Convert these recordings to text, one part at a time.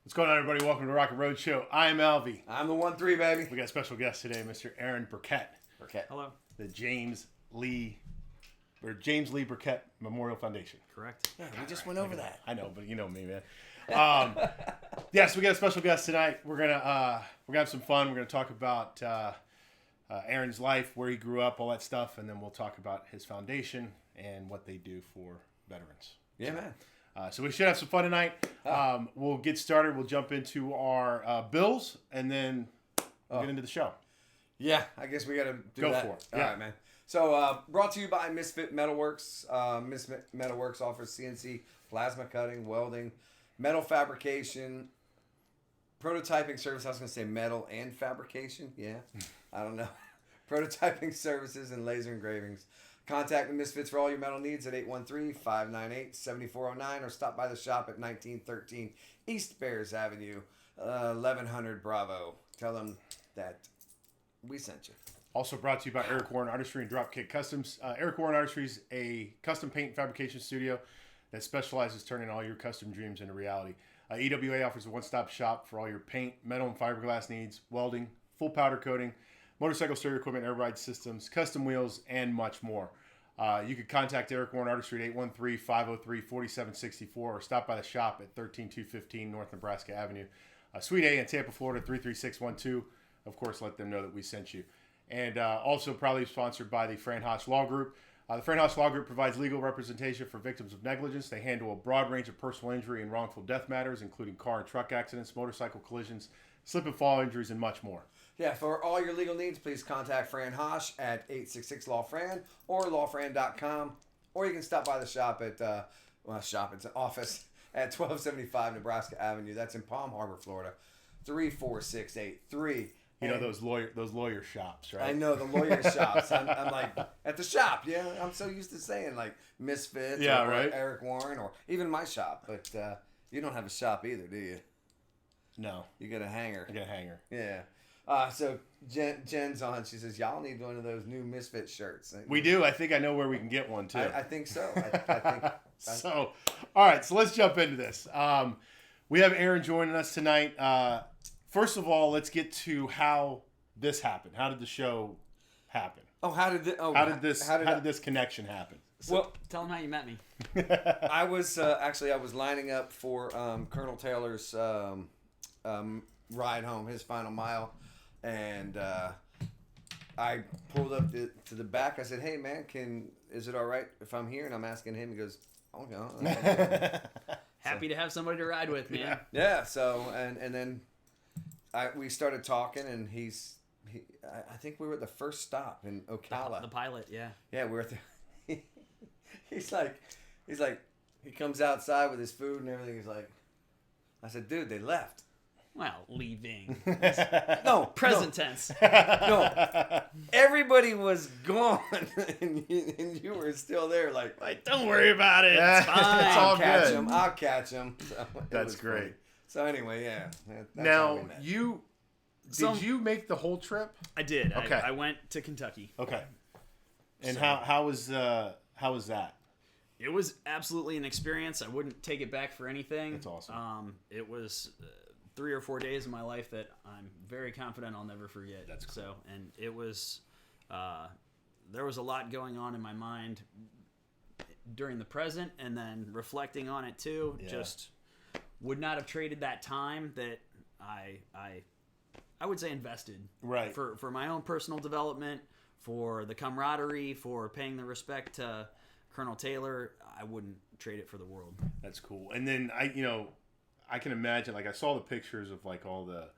What's going on, everybody? Welcome to Rockling Road Show. I'm Alvie. I'm the 1-3, baby. We got a special guest today, Mr. Aaron Burkett. Hello. The James Lee Burkett Memorial Foundation. Correct. Yeah, we just went over that. I know, but you know me, man. Yes, we got a special guest tonight. We're gonna have some fun. We're gonna talk about Aaron's life, where he grew up, all that stuff, and then we'll talk about his foundation and what they do for veterans. Yeah, man. So we should have some fun tonight. We'll get started. We'll jump into our bills, and then we'll get into the show. Yeah, I guess we got to do Go that. for it. All Yeah. right, man. So, brought to you by Misfit Metalworks. Misfit Metalworks offers CNC plasma cutting, welding, metal fabrication, prototyping service. I was going to say metal and fabrication. Yeah, I don't know. Prototyping services and laser engravings. Contact the Misfits for all your metal needs at 813-598-7409 or stop by the shop at 1913 East Bears Avenue, 1100 Bravo. Tell them that we sent you. Also brought to you by Eric Warren Artistry and Dropkick Customs. Eric Warren Artistry is a custom paint and fabrication studio that specializes turning all your custom dreams into reality. EWA offers a one-stop shop for all your paint, metal, and fiberglass needs, welding, full powder coating, motorcycle stereo equipment, air ride systems, custom wheels, and much more. You could contact Eric Warren Artistry at 813-503-4764 or stop by the shop at 13215 North Nebraska Avenue, Suite A in Tampa, Florida, 33612. Of course, let them know that we sent you. And also proudly sponsored by the Fran Haas Law Group. The Fran Haas Law Group provides legal representation for victims of negligence. They handle a broad range of personal injury and wrongful death matters, including car and truck accidents, motorcycle collisions, slip and fall injuries, and much more. Yeah, for all your legal needs, please contact Fran Hosh at 866-LAW-FRAN or lawfran.com. Or you can stop by the shop at, it's an office at 1275 Nebraska Avenue. That's in Palm Harbor, Florida, 34683. You know those lawyer shops, right? I know, the lawyer shops. I'm like, at the shop, yeah. I'm so used to saying, like, Misfits or right? Eric Warren or even my shop. But you don't have a shop either, do you? No. You got a hanger. I got a hanger. Yeah. So Jen's on. She says, y'all need one of those new Misfit shirts. We do. I think I know where we can get one, too. I think so. I think. So, all right. So let's jump into this. We have Aaron joining us tonight. First of all, let's get to how this happened. How did the show happen? Oh, how did this connection happen? So, well, tell them how you met me. I was lining up for Colonel Taylor's ride home, his final mile, and I pulled up to the back. I said, "Hey, man, is it all right if I'm here?" And I'm asking him. He goes, "Oh no." Happy to have somebody to ride with, man. Yeah. So and then we started talking, and I think we were at the first stop in Ocala. The pilot, yeah. Yeah, we were at the. He's like, he comes outside with his food and everything. He's like, I said, "Dude, they left." Well, leaving. No, present tense. No, everybody was gone, and you were still there. Like, don't worry about it. It's fine. It's all good. I'll catch him. So that's great. Funny. So anyway, yeah. That's now did you make the whole trip? I did. Okay. I went to Kentucky. Okay. And so, how was that? It was absolutely an experience. I wouldn't take it back for anything. That's awesome. It was 3 or 4 days of my life that I'm very confident I'll never forget. That's cool. So, and it was, there was a lot going on in my mind during the present, and then reflecting on it too. Yeah. Just would not have traded that time that I would say invested. Right. For my own personal development, for the camaraderie, for paying the respect to Colonel Taylor. I wouldn't trade it for the world. That's cool. And then I can imagine, like, I saw the pictures of, like, all the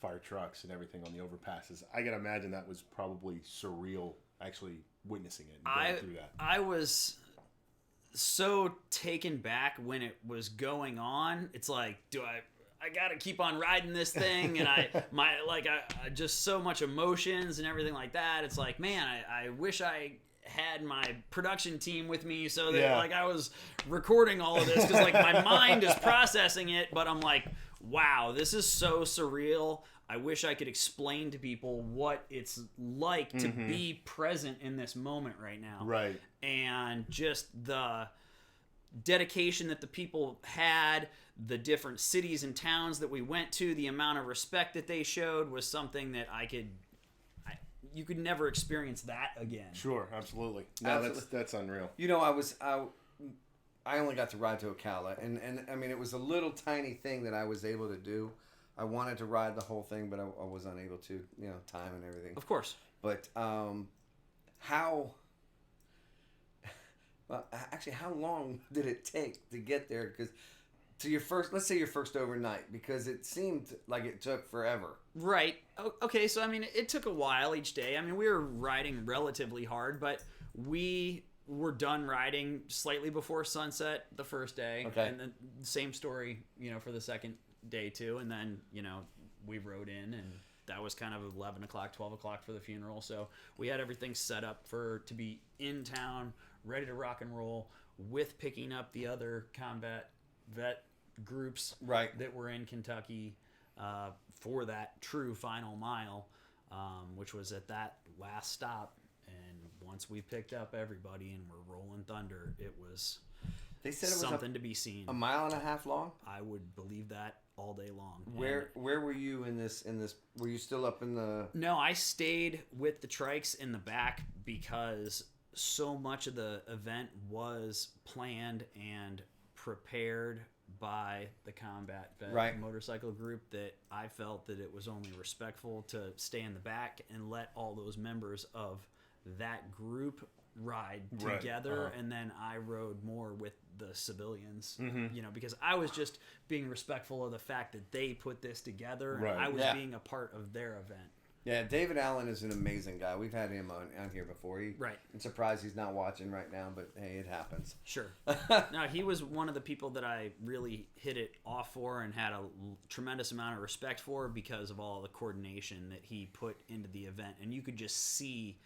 fire trucks and everything on the overpasses. I can imagine that was probably surreal, actually witnessing it and going through that. I was so taken back when it was going on. It's like, I got to keep on riding this thing, and I just so much emotions and everything like that. It's like, man, I wish I had my production team with me so that I was recording all of this, because like my mind is processing it, but I'm like, wow, this is so surreal. I wish I could explain to people what it's like to be present in this moment right now. Right. And just the dedication that the people had, the different cities and towns that we went to, the amount of respect that they showed was something that you could never experience that again. Sure, absolutely. No, that's unreal. You know, I only got to ride to Ocala, and I mean, it was a little tiny thing that I was able to do. I wanted to ride the whole thing, but I was unable to, you know, time and everything. Of course. But how long did it take to get there? Because let's say your first overnight, because it seemed like it took forever. Right. Okay, so I mean, it took a while each day. I mean, we were riding relatively hard, but we were done riding slightly before sunset the first day. Okay. And then same story, you know, for the second day too. And then, you know, we rode in, and that was kind of 11 o'clock, 12 o'clock for the funeral. So we had everything set up to be in town, ready to rock and roll, with picking up the other combat vet groups that were in Kentucky for that true final mile, which was at that last stop. And once we picked up everybody and we're rolling thunder, it was something to be seen. 1.5 miles long? I would believe that all day long. Where were you in this? Were you still up in the? No, I stayed with the trikes in the back because so much of the event was planned and prepared by the combat vet motorcycle group that I felt that it was only respectful to stay in the back and let all those members of that group ride together, and then I rode more with the civilians, you know, because I was just being respectful of the fact that they put this together, and I was being a part of their event. Yeah, David Allen is an amazing guy. We've had him on here before. I'm surprised he's not watching right now, but hey, it happens. Sure. No, he was one of the people that I really hit it off for and had a tremendous amount of respect for because of all the coordination that he put into the event. And you could just see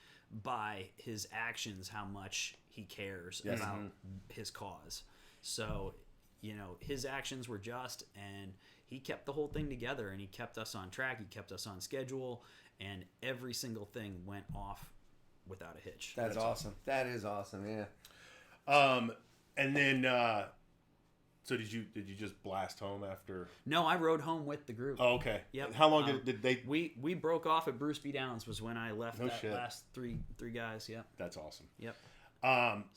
by his actions how much he cares about his cause. So, you know, his actions were just, and he kept the whole thing together, and he kept us on track, he kept us on schedule, and every single thing went off without a hitch. That's awesome. That is awesome, yeah. And then so did you just blast home after? No, I rode home with the group. Oh, okay. Yep. How long did they? We broke off at Bruce B. Downs was when I left last three guys. Yep. That's awesome. Yep.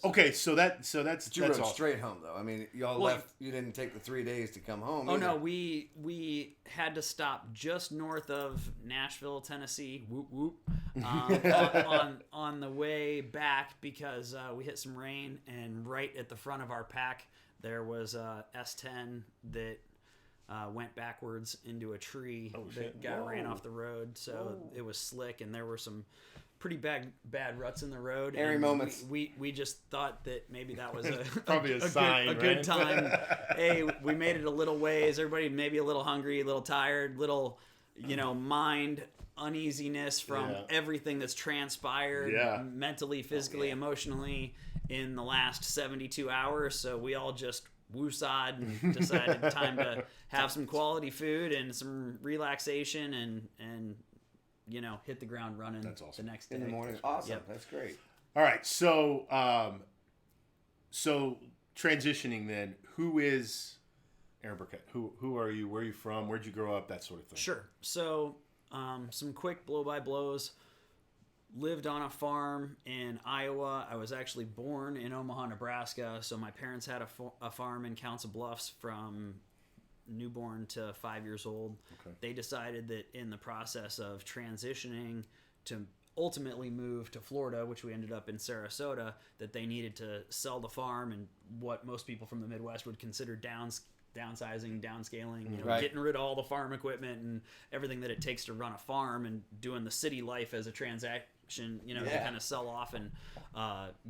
Okay, so that's you that's rode awesome. straight home though. I mean, y'all left. You didn't take the 3 days to come home. Oh either. no, we had to stop just north of Nashville, Tennessee. Whoop whoop. On the way back because we hit some rain, and right at the front of our pack there was a S10 that went backwards into a tree that got ran off the road. So it was slick, and there were some pretty bad ruts in the road. Hairy moments. We just thought that maybe that was probably a sign, a good time. Hey, we made it a little ways. Everybody maybe a little hungry, a little tired, little, you know, mind uneasiness from everything that's transpired mentally, physically, emotionally in the last 72 hours. So we all just woosawed and decided time to have some quality food and some relaxation and you know, hit the ground running. That's awesome. The next day. In the morning. Awesome. Yep. That's great. All right. So, so transitioning then, who is Aaron Burkett? Who are you? Where are you from? Where'd you grow up? That sort of thing. Sure. So, some quick blow-by-blows. Lived on a farm in Iowa. I was actually born in Omaha, Nebraska. So my parents had a farm in Council Bluffs from newborn to 5 years old. Okay. They decided that in the process of transitioning to ultimately move to Florida, which we ended up in Sarasota, that they needed to sell the farm and what most people from the Midwest would consider downsizing, downscaling, you know, getting rid of all the farm equipment and everything that it takes to run a farm and doing the city life as a transaction, you know, to kind of sell off and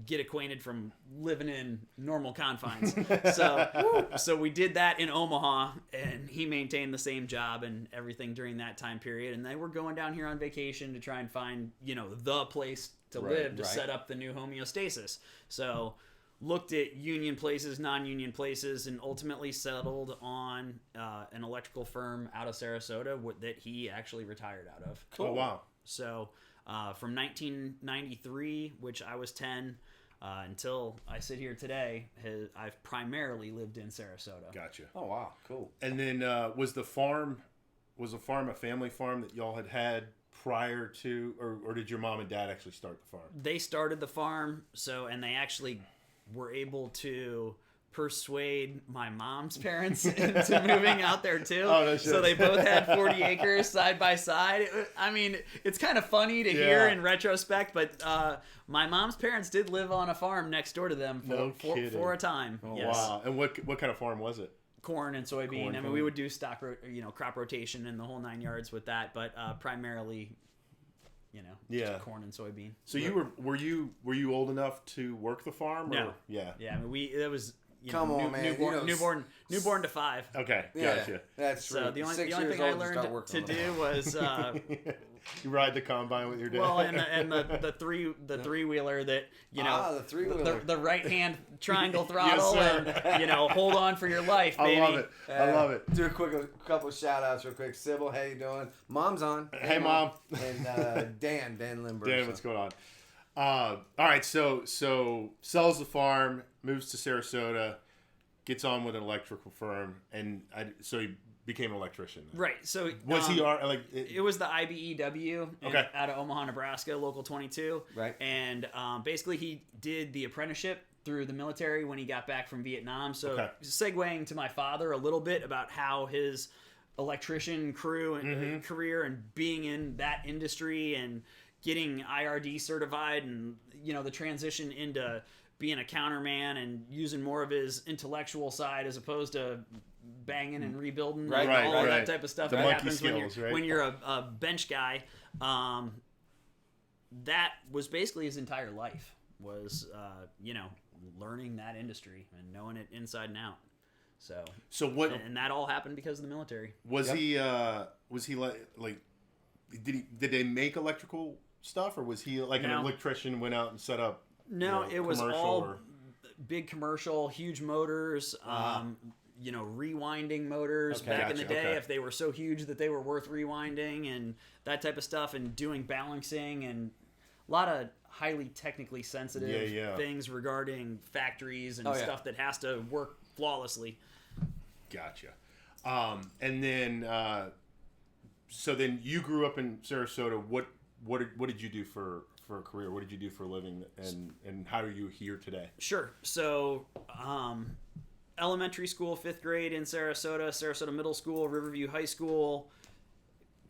get acquainted from living in normal confines. So we did that in Omaha, and he maintained the same job and everything during that time period. And they were going down here on vacation to try and find, you know, the place to live to set up the new homeostasis. So looked at union places, non-union places, and ultimately settled on an electrical firm out of Sarasota that he actually retired out of. Cool. Oh, wow. So from 1993, which I was 10, until I sit here today, I've primarily lived in Sarasota. Gotcha. Oh wow, cool. And then was the farm a family farm that y'all had prior to, or did your mom and dad actually start the farm? They started the farm, and they actually were able to persuade my mom's parents into moving out there too. Oh, no shit. So they both had 40 acres side by side. I mean, it's kind of funny to hear in retrospect, but my mom's parents did live on a farm next door to them for a time. Oh, yes. wow. And what kind of farm was it? Corn and soybean. I mean, we would do crop rotation and the whole 9 yards with that, but primarily, just corn and soybean. So were you old enough to work the farm? No. Or? Yeah. Yeah. I mean, it was. Come on, man. Newborn to 5. Okay. Yeah, Gotcha. that's so right. the only thing I learned to do was you ride the combine with your dad. well, and the three wheeler that the three-wheeler, the right hand triangle throttle, and hold on for your life, baby. I love it. Do a couple of shout outs real quick. Sybil, how you doing? Mom's on. Hey Mom. And Dan Limber. Dan, what's going on? All right, so sells the farm, moves to Sarasota, gets on with an electrical firm, and so he became an electrician. Right. So was he it was the IBEW out of Omaha, Nebraska, Local 22. Right. And basically he did the apprenticeship through the military when he got back from Vietnam. So segueing to my father a little bit about how his electrician crew and career and being in that industry and getting IRD certified and the transition into being a counterman and using more of his intellectual side as opposed to banging and rebuilding all that type of stuff the that happens skills, when you're a bench guy. That was basically his entire life was learning that industry and knowing it inside and out. So what? And that all happened because of the military. Was he like did they make electrical stuff, or was he like an electrician, went out and set up? No, it was all big commercial, huge motors, rewinding motors back in the day if they were so huge that they were worth rewinding and that type of stuff, and doing balancing and a lot of highly technically sensitive things regarding factories and stuff that has to work flawlessly. Gotcha. And then so then you grew up in Sarasota. What did you do for a career? What did you do for a living, and how are you here today? Sure. So, elementary school, 5th grade in Sarasota Middle School, Riverview High School,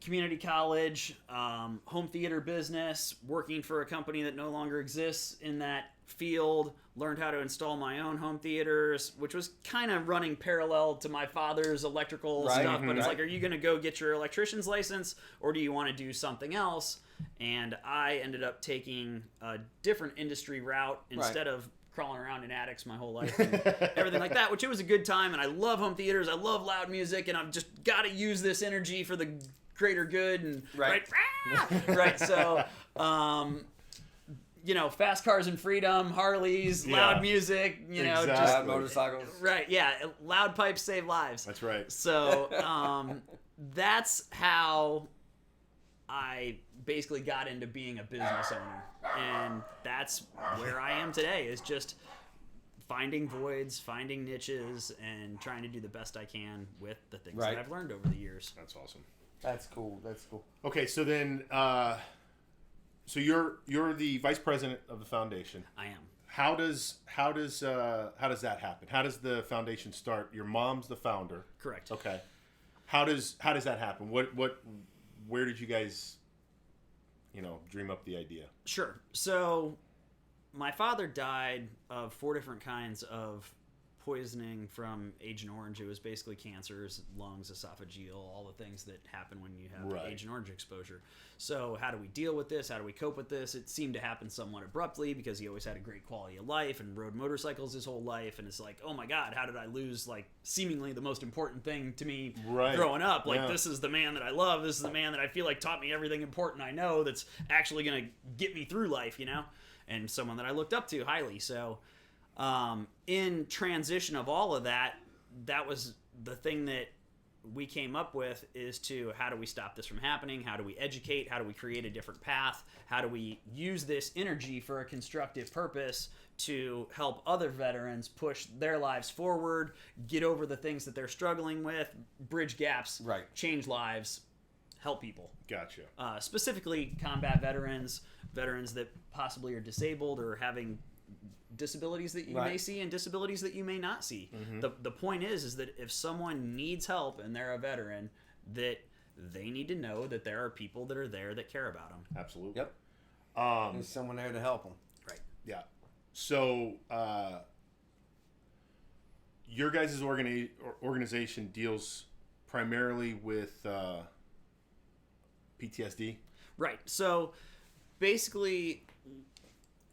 community college, home theater business, working for a company that no longer exists in that field, learned how to install my own home theaters, which was kind of running parallel to my father's electrical stuff. But it's like, are you going to go get your electrician's license, or do you want to do something else? And I ended up taking a different industry route instead of crawling around in attics my whole life and everything like that, which it was a good time. And I love home theaters. I love loud music, and I've just got to use this energy for the greater good. And right. So, fast cars and freedom, Harleys, loud music, just loud motorcycles. Right. Yeah. Loud pipes save lives. That's right. So, that's how I basically got into being a business owner, and that's where I am today, is just finding voids, finding niches, and trying to do the best I can with the things that I've learned over the years. That's awesome. That's cool. Okay, so then so you're the vice president of the foundation. I am. How does that happen? How does the foundation start? Your mom's the founder. Correct. Okay. How does that happen? Where did you guys dream up the idea? Sure. So my father died of 4 different kinds of poisoning from Agent Orange. It was basically cancers, lungs, esophageal, all the things that happen when you have Agent Orange exposure. So how do we deal with this? How do we cope with this? It seemed to happen somewhat abruptly because he always had a great quality of life and rode motorcycles his whole life. And it's like, oh my God, how did I lose seemingly the most important thing to me growing up? This is the man that I love. This is the man that I feel like taught me everything important I know that's actually going to get me through life, and someone that I looked up to highly. So in transition of all of that, that was the thing that we came up with is to how do we stop this from happening? How do we educate? How do we create a different path? How do we use this energy for a constructive purpose to help other veterans push their lives forward, get over the things that they're struggling with, bridge gaps, Right. change lives, help people. Gotcha. Specifically combat veterans, veterans that possibly are disabled or having disabilities that you Right. may see and disabilities that you may not see. The point is that if someone needs help and they're a veteran, that they need to know that there are people that are there that care about them. Absolutely. Yep. There's someone there to help them. Right. Yeah. So, your guys' organization deals primarily with PTSD. Right. So basically,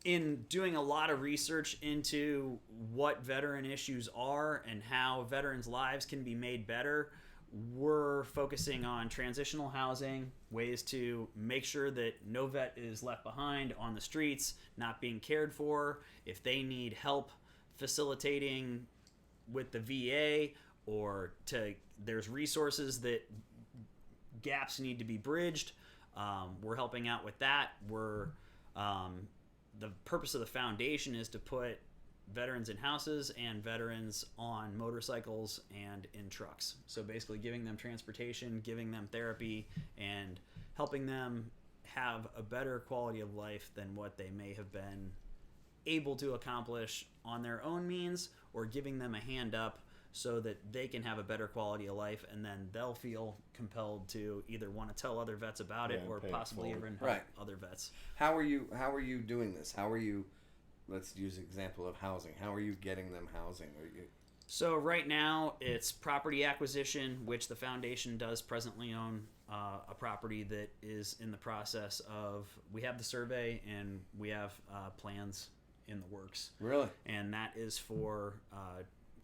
in doing a lot of research into what veteran issues are and how veterans' lives can be made better, we're focusing on transitional housing, ways to make sure that no vet is left behind on the streets, not being cared for. If they need help facilitating with the VA, or there's resources that gaps need to be bridged, we're helping out with that. The purpose of the foundation is to put veterans in houses and veterans on motorcycles and in trucks. So basically giving them transportation, giving them therapy, and helping them have a better quality of life than what they may have been able to accomplish on their own means, or giving them a hand up so that they can have a better quality of life, and then they'll feel compelled to either want to tell other vets about it or pay it possibly forward. even help Right. other vets. How are you doing this? How are you? Let's use an example of housing. How are you getting them housing? Are you? So right now it's property acquisition, which the foundation does presently own a property that is in the process of, we have the survey and we have plans in the works. Really? And that is for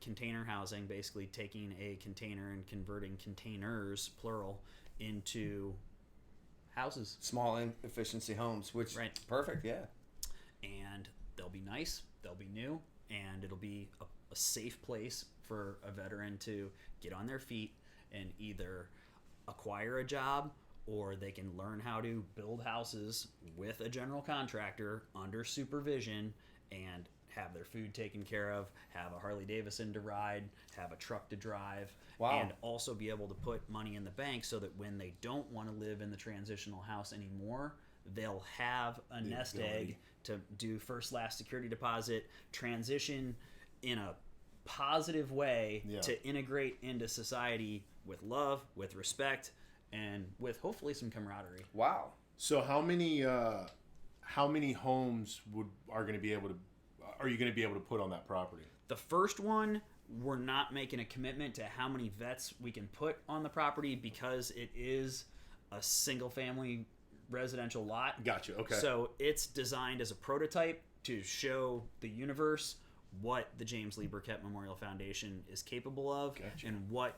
container housing, basically taking a container and converting containers, plural, into houses. Small efficiency homes, which Right. perfect, yeah. And they'll be nice, they'll be new, and it'll be a safe place for a veteran to get on their feet and either acquire a job, or they can learn how to build houses with a general contractor under supervision and have their food taken care of, have a Harley Davidson to ride, have a truck to drive, Wow. and also be able to put money in the bank so that when they don't want to live in the transitional house anymore, they'll have a nest egg to do first last security deposit, transition in a positive way to integrate into society with love, with respect, and with hopefully some camaraderie. Wow. So how many homes are you going to be able to put on that property? The first one, we're not making a commitment to how many vets we can put on the property because it is a single family residential lot. Gotcha. Okay. So it's designed as a prototype to show the universe what the James Lee Burkett Memorial Foundation is capable of. Gotcha. And what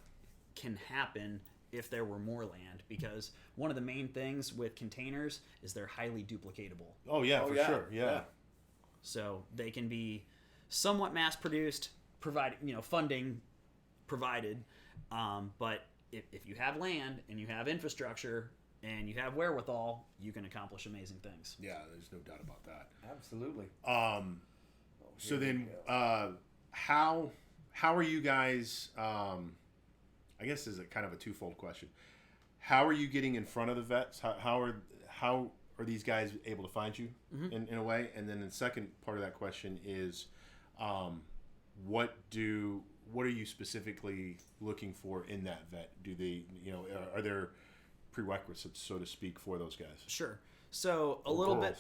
can happen if there were more land, because one of the main things with containers is they're highly duplicatable. Oh yeah, for sure. Yeah. So they can be somewhat mass produced, funding provided. But if you have land and you have infrastructure and you have wherewithal, you can accomplish amazing things. Yeah, there's no doubt about that. Absolutely. So then, how are you guys? I guess this is a kind of a twofold question. How are you getting in front of the vets? How are these guys able to find you in a way? And then the second part of that question is, what are you specifically looking for in that vet? Do they, are there prerequisites, so to speak, for those guys? Sure. So a little bit,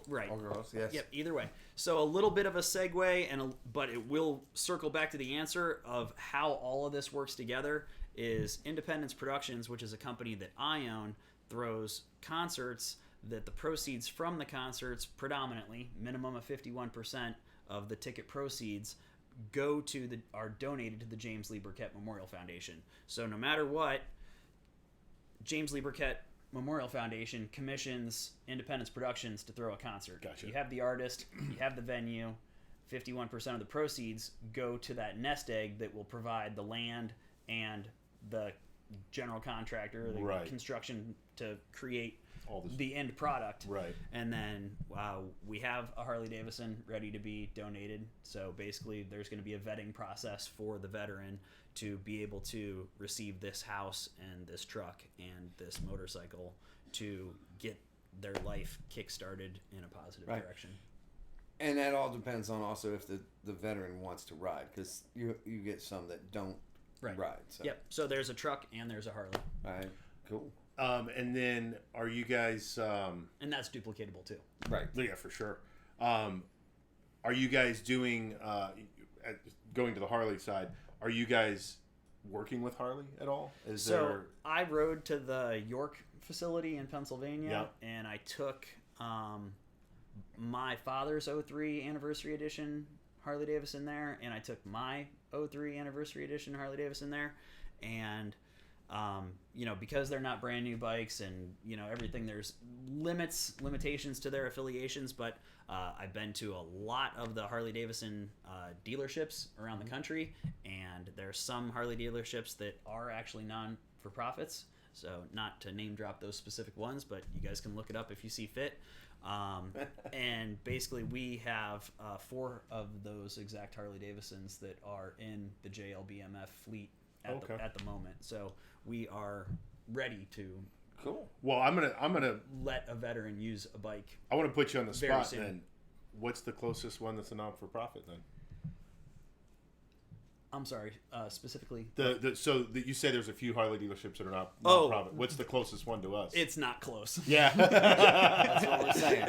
right? All girls, yes. Yep. Either way. So a little bit of a segue, but it will circle back to the answer of how all of this works together. Is Independence Productions, which is a company that I own, throws concerts that the proceeds from the concerts, predominantly minimum of 51% of the ticket proceeds, are donated to the James Lee Burkett Memorial Foundation. So no matter what, James Lee Burkett Memorial Foundation commissions Independence Productions to throw a concert. Gotcha. You have the artist, you have the venue, 51% of the proceeds go to that nest egg that will provide the land and the general contractor, the Right. construction to create All this, the end product. right. And then we have a Harley Davidson ready to be donated. So basically, there's going to be a vetting process for the veteran to be able to receive this house and this truck and this motorcycle to get their life kick-started in a positive direction. And that all depends on also if the veteran wants to ride, because you get some that don't ride. So. Yep. So there's a truck and there's a Harley. All right. Cool. And then are you guys... and that's duplicatable too. Right. Yeah, for sure. Are you guys doing... going to the Harley side, are you guys working with Harley at all? I rode to the York facility in Pennsylvania, and I took my father's 03 anniversary edition Harley Davidson there, and I took my 03 anniversary edition Harley Davidson there, and because they're not brand new bikes and everything, there's limitations to their affiliations, but I've been to a lot of the Harley Davidson dealerships around the country, and there's some Harley dealerships that are actually non-for-profits, so not to name drop those specific ones, but you guys can look it up if you see fit. And basically we have 4 of those exact Harley Davidsons that are in the JLBMF fleet at the moment, so we are ready to Well, I'm gonna let a veteran use a bike. I want to put you on the very spot soon. then. What's the closest one that's a non-for-profit then? I'm sorry, specifically. You say there's a few Harley dealerships that are not non-profit. What's the closest one to us? It's not close. Yeah. That's what we're saying.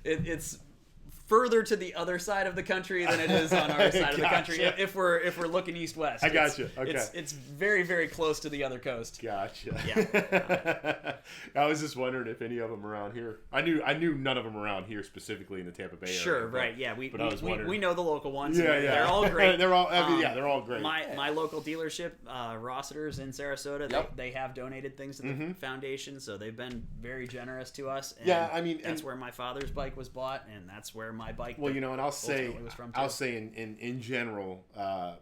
It's further to the other side of the country than it is on our side of the country. Gotcha. If we're looking east-west. I got you. Okay. It's very, very close to the other coast. Gotcha. Yeah. I was just wondering if any of them around here. I knew none of them around here specifically in the Tampa Bay area. Sure, right. Yeah, we know the local ones. Yeah. They're all great. they're all great. My local dealership, Rossiter's in Sarasota, they have donated things to the foundation, so they've been very generous to us. And that's where my father's bike was bought, and that's where my bike. Well, and I'll say in in general,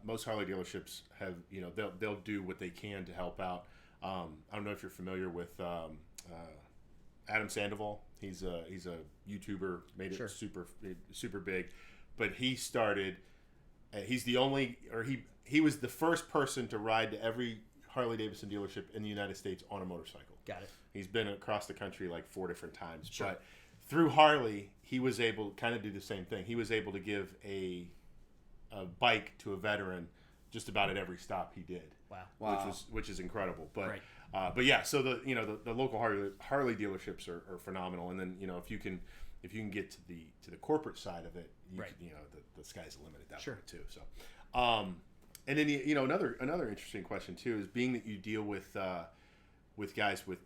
most Harley dealerships have they'll do what they can to help out. I don't know if you're familiar with Adam Sandoval. He's a YouTuber, made it super big, but he started. He's the only, or he was the first person to ride to every Harley Davidson dealership in the United States on a motorcycle. Got it. He's been across the country like 4 different times, but through Harley, he was able to kind of do the same thing. He was able to give a bike to a veteran just about at every stop he did. Wow. Which is incredible. But but yeah, so the local Harley dealerships are phenomenal. And then if you can get to the corporate side of it, the sky's the limit at that point too. So and then another interesting question too is, being that you deal with guys with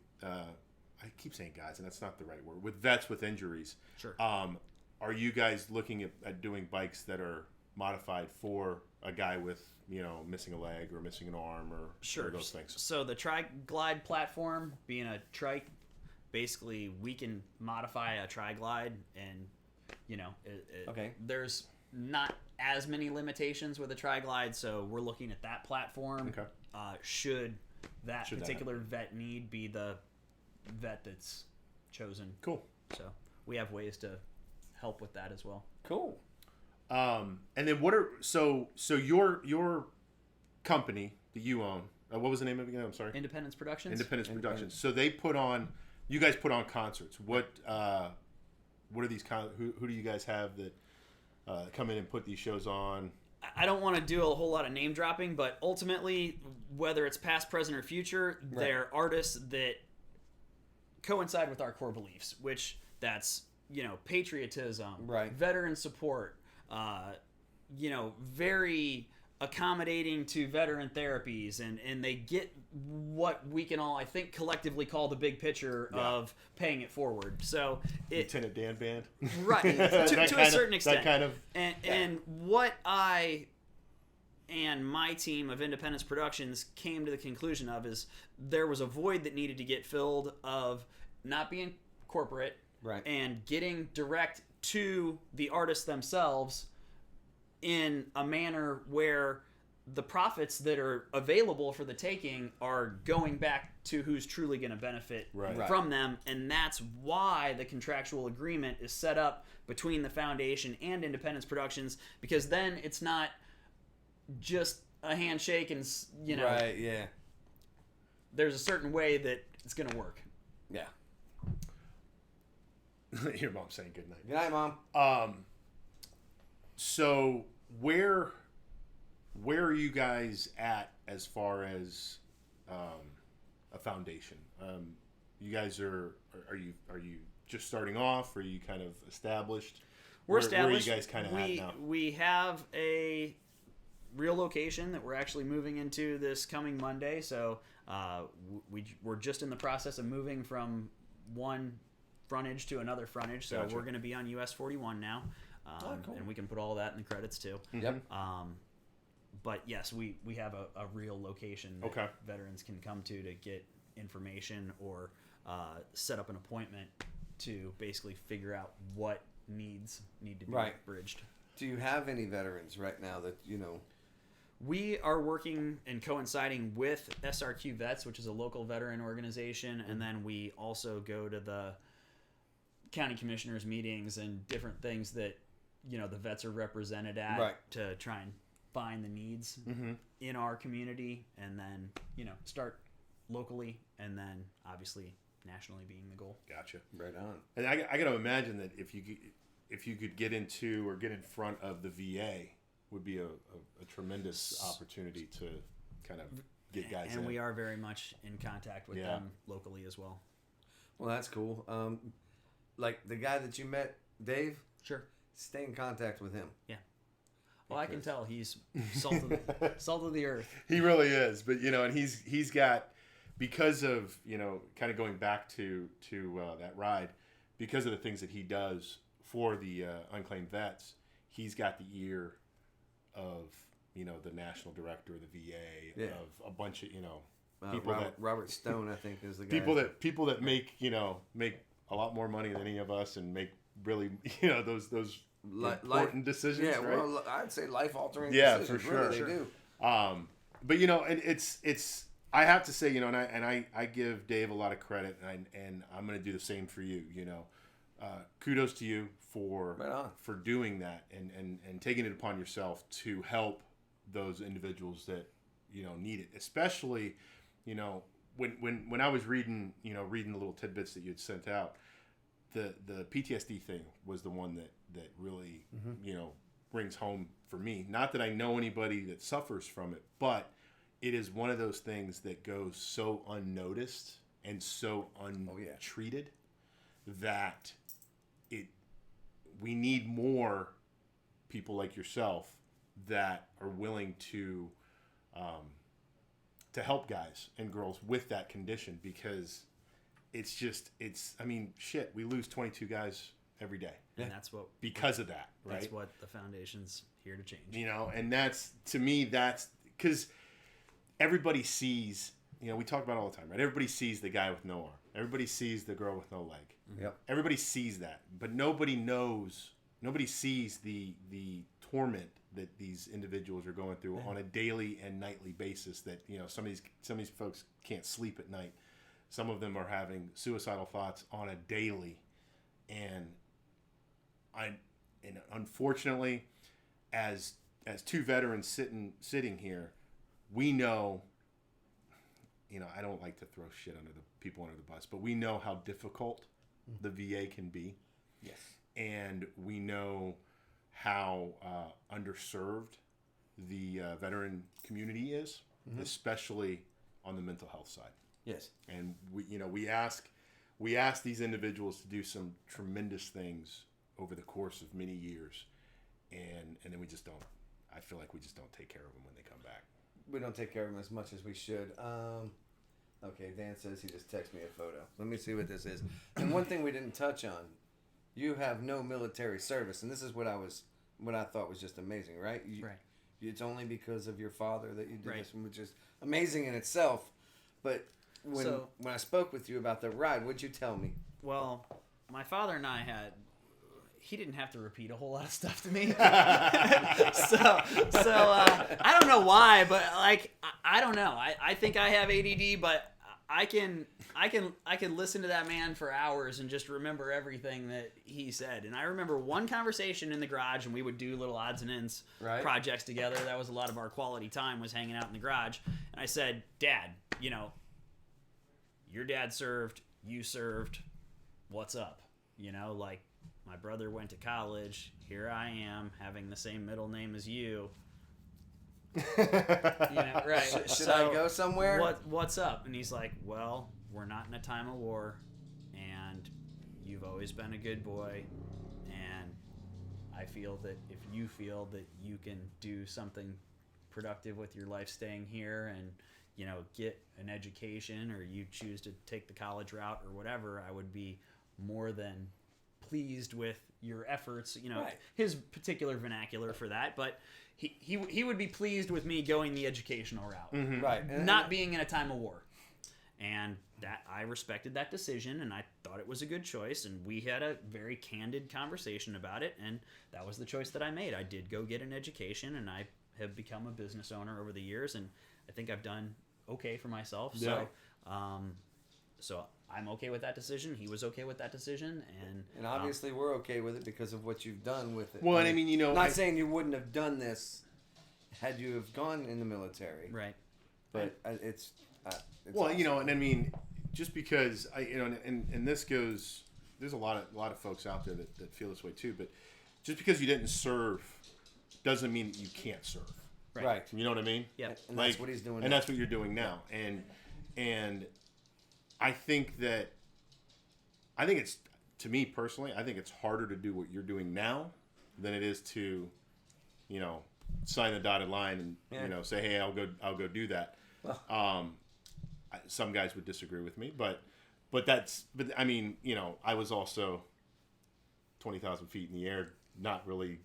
I keep saying guys, and that's not the right word, with vets with injuries. Sure. Are you guys looking at doing bikes that are modified for a guy with missing a leg or missing an arm or those things? So the Tri-Glide platform, being a trike, basically we can modify a Tri-Glide, and there's not as many limitations with a Tri-Glide, so we're looking at that platform. Okay. Should that particular vet need be the vet that's chosen. Cool. So we have ways to help with that as well. Cool. And then what are so your company that you own? What was the name of it again? I'm sorry. Independence Productions. Independence Productions. So you guys put on concerts. What are these who do you guys have that come in and put these shows on? I don't want to do a whole lot of name dropping, but ultimately, whether it's past, present, or future, they're artists that coincide with our core beliefs, which that's patriotism, veteran support, very accommodating to veteran therapies, and they get what we can all, I think, collectively call the big picture of paying it forward. So Lieutenant Dan Band, right, to a certain extent, that kind of, and what I and my team of Independence Productions came to the conclusion of is there was a void that needed to get filled of not being corporate and getting direct to the artists themselves in a manner where the profits that are available for the taking are going back to who's truly going to benefit from them, and that's why the contractual agreement is set up between the foundation and Independence Productions, because then it's not just a handshake and right, yeah. There's a certain way that it's going to work. Yeah. Your mom's saying good night. Good night, Mom. So where are you guys at as far as a foundation? You guys are you just starting off? Or are you kind of established? We're established. Where are you guys kind of at now? We have a real location that we're actually moving into this coming Monday. So we're just in the process of moving from one frontage to another frontage. So Gotcha. we're going to be on US 41 now. Cool. And we can put all that in the credits too. Yep. But yes, we have a real location that Okay. veterans can come to get information or set up an appointment to basically figure out what needs need to be bridged. Do you have any veterans right now that you know? We are working and coinciding with SRQ Vets, which is a local veteran organization, and then we also go to the county commissioners meetings and different things that the vets are represented at to try and find the needs in our community, and then start locally, and then obviously nationally being the goal. Gotcha. Right on. And I got to imagine that if you could get into or get in front of the VA, would be a tremendous opportunity to kind of get guys and in. we are very much in contact with them locally as well. Well, that's cool. Like the guy that you met, Dave. Sure. Stay in contact with him. Yeah. Well, I can tell he's salt of the earth. He really is, but and he's got, because of kind of going back to that ride, because of the things that he does for the unclaimed vets, he's got the ear of the national director of the VA, of a bunch of people Robert Stone, I think, is the guy. People that make a lot more money than any of us and make really those important decisions. Yeah, right? well, I'd say life altering. Yeah, decisions. for sure. Really, they do. But and it's I have to say, I give Dave a lot of credit, and I'm going to do the same for you. Kudos to you for doing that and taking it upon yourself to help those individuals that need it, especially when I was reading the little tidbits that you had sent out. The PTSD thing was the one that really brings home for me. Not that I know anybody that suffers from it, but it is one of those things that goes so unnoticed and so untreated that we need more people like yourself that are willing to help guys and girls with that condition, because we lose 22 guys every day. And that's what because of that, right? That's what the foundation's here to change. And that's, to me, that's because everybody sees, we talk about it all the time, right? Everybody sees the guy with no arm. Everybody sees the girl with no leg. Yep. Everybody sees that, but nobody sees the torment that these individuals are going through on a daily and nightly basis. That some of these folks can't sleep at night. Some of them are having suicidal thoughts on a daily, and unfortunately, as two veterans sitting here, we know. I don't like to throw shit people under the bus, but we know how difficult the VA can be. Yes. And we know how underserved the veteran community is, especially on the mental health side. Yes. And we ask these individuals to do some tremendous things over the course of many years, and then we just don't. I feel like we just don't take care of them when they come back. We don't take care of them as much as we should. Okay, Dan says he just texted me a photo. Let me see what this is. And one thing we didn't touch on, you have no military service, and this is what I thought was just amazing, right? Right. It's only because of your father that you did this, which is amazing in itself. But when I spoke with you about the ride, what'd you tell me? Well, my father and I he didn't have to repeat a whole lot of stuff to me. so I don't know why, but like I don't know. I think I have ADD, but I can listen to that man for hours and just remember everything that he said. And I remember one conversation in the garage, and we would do little odds and ends projects together. That was a lot of our quality time, was hanging out in the garage. And I said, Dad, you know, your dad served, you served, what's up? You know, like, my brother went to college. Here I am having the same middle name as you. You know, right? Should I go somewhere? What's up? And he's like, well, we're not in a time of war, and you've always been a good boy, and I feel that if you feel that you can do something productive with your life staying here and, you know, get an education, or you choose to take the college route or whatever, I would be more than pleased with your efforts. You know, his particular vernacular for that, but he would be pleased with me going the educational route, right? Not being in a time of war, and that I respected that decision, and I thought it was a good choice, and we had a very candid conversation about it, and that was the choice that I made. I did go get an education, and I have become a business owner over the years, and I think I've done okay for myself. So, so I'm okay with that decision. He was okay with that decision, and obviously we're okay with it because of what you've done with it. Well, and I mean, you know, not saying you wouldn't have done this had you have gone in the military, right? But it's well, awesome. you know, and I mean, just because you know, and this goes, there's a lot of folks out there that feel this way too. But just because you didn't serve doesn't mean that you can't serve. Right. You know what I mean? Yeah. And that's what he's doing. And that's what you're doing now. And I think it's, to me personally, I think it's harder to do what you're doing now than it is to, you know, sign the dotted line and you know, say, hey, I'll go do that. Some guys would disagree with me, but I mean, you know, I was also 20,000 feet in the air, not really,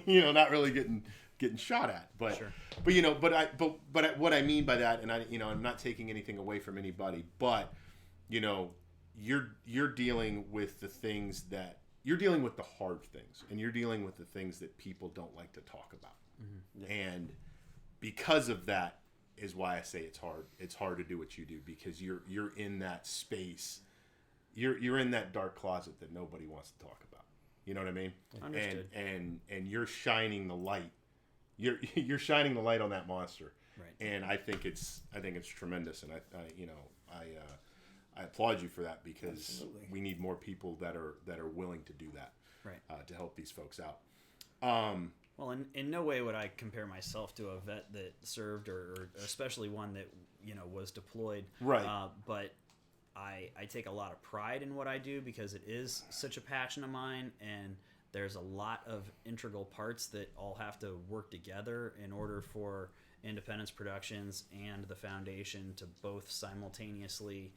you know, not really getting shot at, but sure. But you know, but what I mean by that, and I'm not taking anything away from anybody, but you know, you're dealing with the things that you're dealing with, the hard things, and you're dealing with the things that people don't like to talk about, and because of that is why I say it's hard. It's hard to do what you do because you're in that space, you're in that dark closet that nobody wants to talk about. You know what I mean? Understood. And you're shining the light. You're shining the light on that monster, right? And I think it's tremendous, and I applaud you for that because Absolutely. we need more people that are willing to do that, right? To help these folks out. Well, in no way would I compare myself to a vet that served, or especially one that, you know, was deployed, right? But I take a lot of pride in what I do because it is such a passion of mine, and there's a lot of integral parts that all have to work together in order for Independence Productions and the foundation to both simultaneously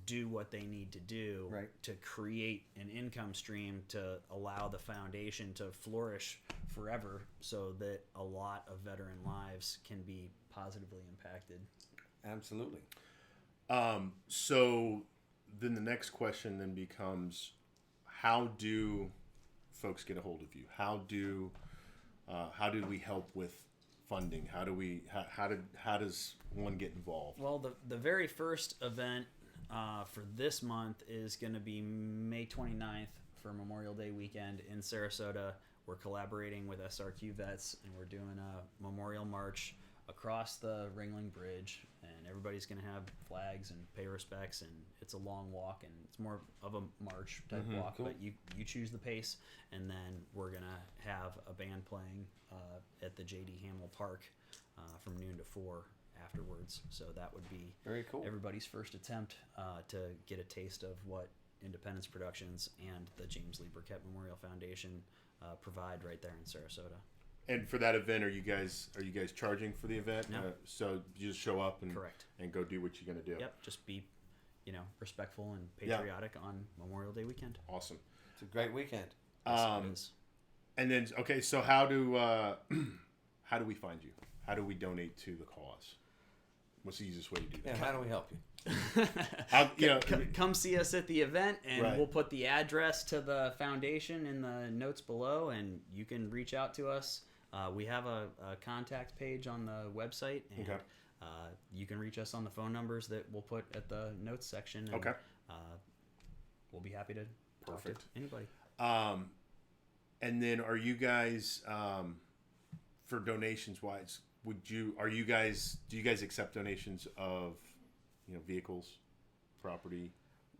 do what they need to do to create an income stream to allow the foundation to flourish forever, so that a lot of veteran lives can be positively impacted. Absolutely. So then the next question then becomes, how do folks get a hold of you? How do we help with funding? How does one get involved? Well, the very first event for this month is going to be May 29th for Memorial Day weekend in Sarasota. We're collaborating with SRQ Vets, and we're doing a memorial march across the Ringling Bridge, and everybody's going to have flags and pay respects, and it's a long walk, and it's more of a march type walk, cool. but you choose the pace, and then we're going to have a band playing at the J.D. Hamill Park from noon to 4 afterwards. So that would be very cool. Everybody's first attempt to get a taste of what Independence Productions and the James Lee Burkett Memorial Foundation provide right there in Sarasota. And for that event, are you guys charging for the event? No. So you just show up and correct, and go do what you're going to do. Yep. Just be, you know, respectful and patriotic on Memorial Day weekend. Awesome. It's a great weekend. Yes, it is. And then okay, so how do we find you? How do we donate to the cause? What's the easiest way to do that? Yeah, how do we help you? Come see us at the event, and Right. we'll put the address to the foundation in the notes below, and you can reach out to us. We have a contact page on the website, and Okay. You can reach us on the phone numbers that we'll put at the notes section. And, Okay. We'll be happy to talk to Perfect. anybody. And then are you guys, for donations wise, do you guys accept donations of, vehicles, property,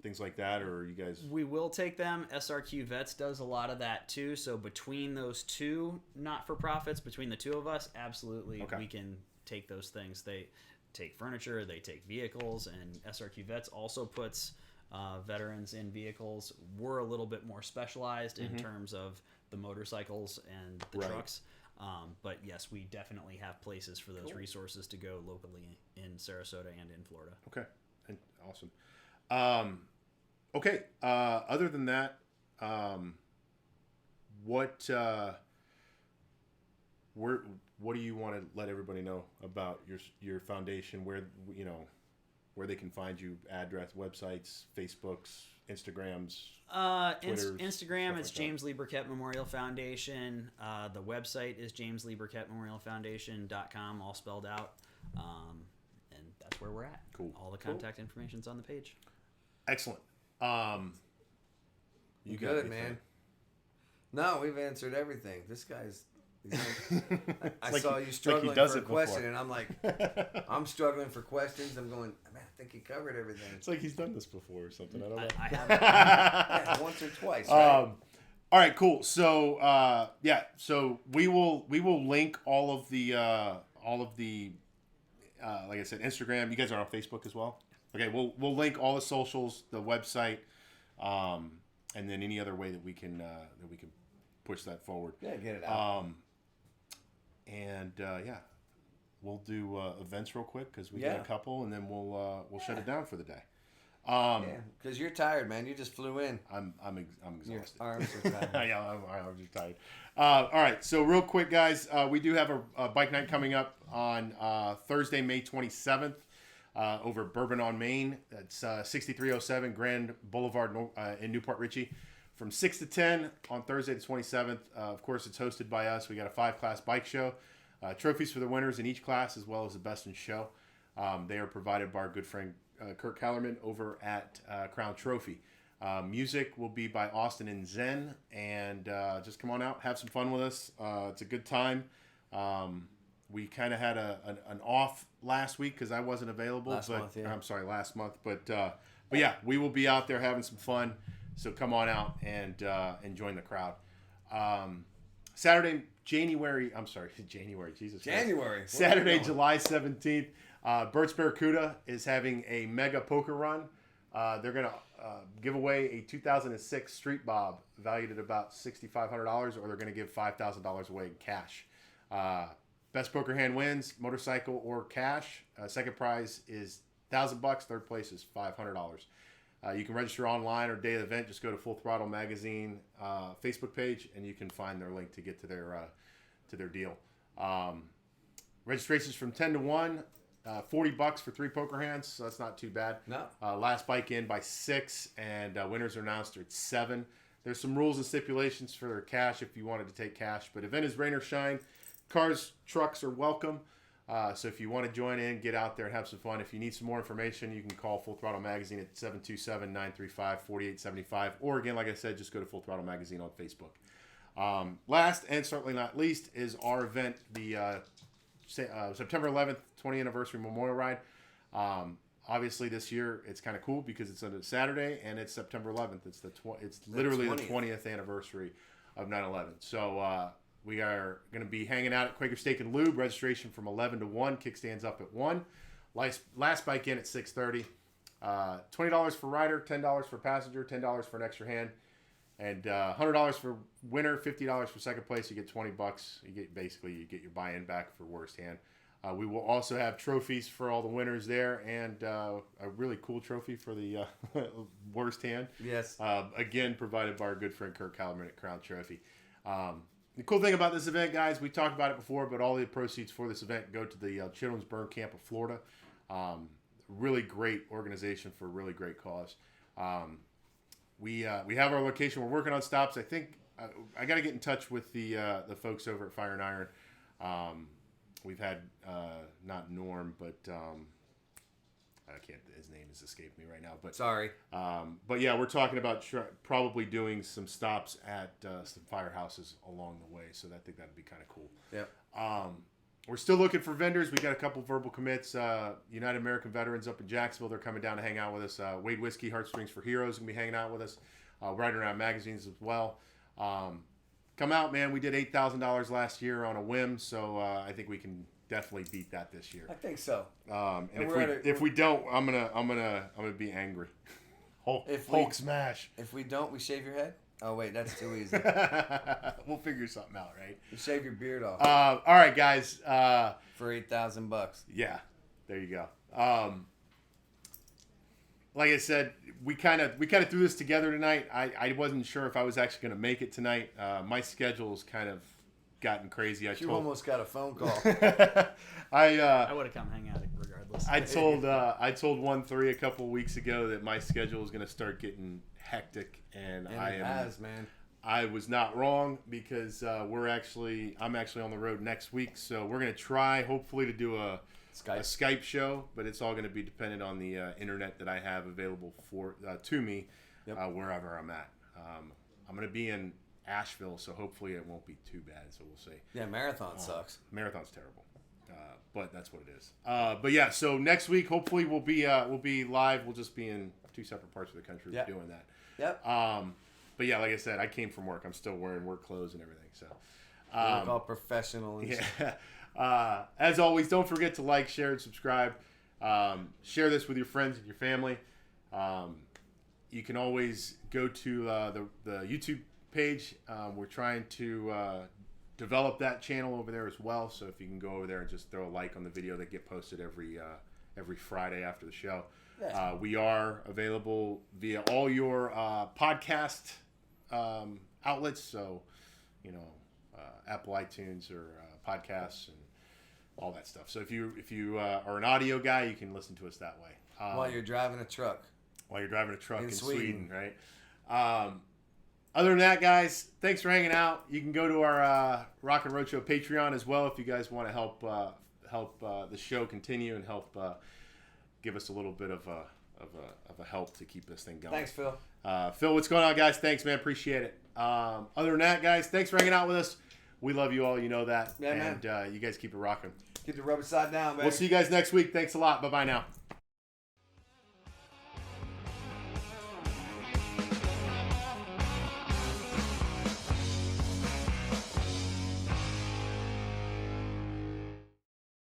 things like that, or are you guys? We will take them. SRQ Vets does a lot of that too. So between those two not-for-profits, between the two of us, absolutely, Okay. we can take those things. They take furniture, they take vehicles, and SRQ Vets also puts veterans in vehicles. We're a little bit more specialized in terms of the motorcycles and the Right. trucks. But yes, we definitely have places for those resources to go locally in Sarasota and in Florida. Okay. Awesome. Okay. Other than that, what do you want to let everybody know about your foundation? Where they can find you? Address, websites, Facebooks, Instagrams. Twitters, Instagram, stuff it's like that. James Lee Burkett Memorial Foundation. The website is jamesleeburkettmemorialfoundation.com, all spelled out. And that's where we're at. Cool. All the contact information's on the page. Excellent. You got Good, anything? man. No, we've answered everything. This guy's. I like saw he- you like struggling he does for a it before. question, and I'm like, I'm struggling for questions. I'm going, man, I think he covered everything. It's like he's done this before or something. I don't know. I have Yeah, once or twice, right? All right, cool. So so we will link all of the like I said, Instagram. You guys are on Facebook as well. Okay, we'll link all the socials, the website, and then any other way that we can push that forward. Yeah, get it out. We'll do events real quick because we got Yeah. a couple, and then we'll shut it down for the day. Yeah, because you're tired, man. You just flew in. I'm Your exhausted. arms are tired. Yeah, I'm just tired. All right, so real quick, guys, we do have a bike night coming up on Thursday, May 27th, over Bourbon on Main. That's 6307 Grand Boulevard in Newport Richey, from 6 to 10 on Thursday the 27th. Of course, it's hosted by us. We got a 5-class bike show, trophies for the winners in each class, as well as the best in show. They are provided by our good friend Kirk Kellerman over at Crown Trophy. Music will be by Austin and Zen, and just come on out, have some fun with us. It's a good time. We kind of had an off last week because I wasn't available. Last month. But yeah, we will be out there having some fun. So come on out and join the crowd. January. Jesus Christ. January. Saturday, July 17th. Burt's Barracuda is having a mega poker run. They're going to give away a 2006 Street Bob valued at about $6,500, or they're going to give $5,000 away in cash. Best poker hand wins, motorcycle or cash. Second prize is $1,000. Third place is $500. You can register online or day of the event. Just go to Full Throttle Magazine Facebook page, and you can find their link to get to their deal. Registrations from 10 to 1. $40 for 3 poker hands, so that's not too bad. No. Last bike in by 6, and winners are announced at 7. There's some rules and stipulations for cash if you wanted to take cash, but event is rain or shine. Cars, trucks are welcome. So if you want to join in, get out there and have some fun. If you need some more information, you can call Full Throttle Magazine at 727-935-4875. Or again, like I said, just go to Full Throttle Magazine on Facebook. Last and certainly not least is our event, the September 11th, 20th anniversary Memorial Ride. Obviously this year it's kind of cool because it's on a Saturday and it's September 11th. It's literally the 20th anniversary of 9/11. So we are going to be hanging out at Quaker Steak and Lube. Registration from 11 to 1. Kickstands up at 1. Last bike in at 6:30. $20 for rider, $10 for passenger, $10 for an extra hand. And $100 for winner, $50 for second place. You get $20. You get your buy-in back for worst hand. We will also have trophies for all the winners there, and a really cool trophy for the worst hand. Yes. Again, provided by our good friend Kirk Kellerman at Crown Trophy. The cool thing about this event, guys, we talked about it before, but all the proceeds for this event go to the Children's Burn Camp of Florida. Really great organization for a really great cause. We have our location. We're working on stops. I think I got to get in touch with the folks over at Fire and Iron. We've had not Norm, but I can't. His name has escaped me right now. But sorry. But yeah, we're talking about probably doing some stops at some firehouses along the way. So I think that'd be kind of cool. Yeah. We're still looking for vendors. We got a couple verbal commits. United American Veterans up in Jacksonville. They're coming down to hang out with us. Wade Whiskey, Heartstrings for Heroes, gonna be hanging out with us. Riding around magazines as well. Come out, man. We did $8,000 last year on a whim, so I think we can definitely beat that this year. I think so. And if we don't, I'm gonna be angry. Hulk smash. If we don't, we shave your head. Oh wait, that's too easy. We'll figure something out, right? You shave your beard off. All right, guys. For $8,000. Yeah, there you go. Like I said, we kind of threw this together tonight. I wasn't sure if I was actually going to make it tonight. My schedule's kind of gotten crazy. You almost got a phone call. I would have come hang out regardless. I told One3 a couple of weeks ago that my schedule is going to start getting hectic, and man. I was not wrong because I'm actually on the road next week, so we're going to try hopefully to do a Skype show, but it's all going to be dependent on the internet that I have available to me wherever I'm at. I'm going to be in Asheville, so hopefully it won't be too bad. So we'll see. Yeah, marathon sucks. Marathon's terrible, but that's what it is. But yeah, so next week hopefully we'll be live. We'll just be in two separate parts of the country doing that. Yep. But yeah, like I said, I came from work. I'm still wearing work clothes and everything. So you look all professional. And yeah. As always, don't forget to like, share, and subscribe. Share this with your friends and your family. You can always go to the YouTube page. We're trying to develop that channel over there as well. So if you can go over there and just throw a like on the video that get posted every Friday after the show. Yeah. We are available via all your podcast outlets. So, Apple iTunes or podcasts and all that stuff. So if you are an audio guy, you can listen to us that way. While you're driving a truck. In Sweden, right? Other than that, guys, thanks for hanging out. You can go to our Rockling Road Show Patreon as well if you guys want to help the show continue and help give us a little bit of a help to keep this thing going. Thanks, Phil. Phil, what's going on, guys? Thanks, man. Appreciate it. Other than that, guys, thanks for hanging out with us. We love you all. You know that. Yeah, and you guys keep it rocking. Keep the rubber side down, man. We'll see you guys next week. Thanks a lot. Bye-bye now.